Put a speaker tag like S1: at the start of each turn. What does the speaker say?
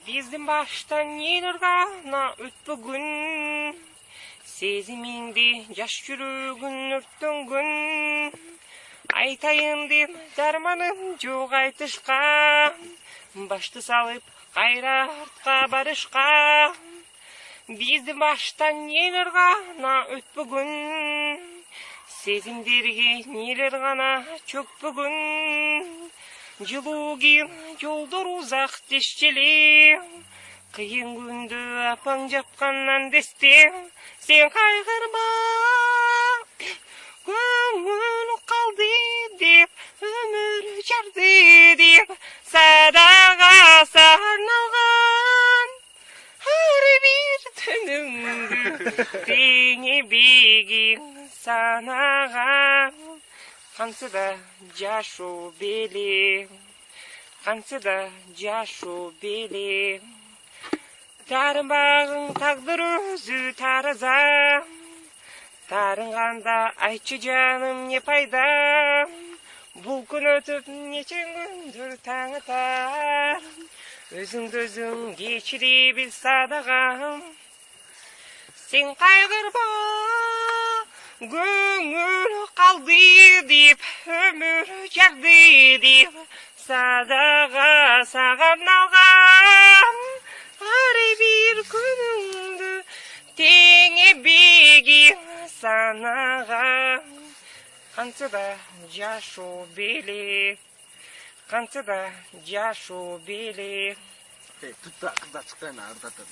S1: Биздин баштан нелер гана өтпөгүн, сезимиңди жаш жүрөгүн өрттөнгөн. Айтайын деп дарманым жок айтышка, башты салып кайра артка барышка. Биздин баштан нелер гана өтпөгүн, сезимдерге нелер гана чөкпөгүн. Жылуу кийин жолдор узак дешчеле, кыйын күндө апаң жапкандан десте. Сен кайгырма, көңүл калды деп, өмүр жарды деп, садага арналган ар бир түнүңдү теңебегин санаган. Кантсыда жашоо беле, кантсыда жашоо беле. Тарынбагың тагдыр өзү тараза, тарынганда айтчы жаным не пайда. Бул күн өтүп нече күндөр таң атар, өзүңдү өзүң кечире бил садагам. Сен кайгырба, көңүл калды деп, өмүр жарды деп, садага сага арналган ар бир күнүңдү теңебегин санаган. Кантсыда жашоо беле, кантсыда жашоо беле.
S2: Тутта кыздар чыкпайын, ырдатып.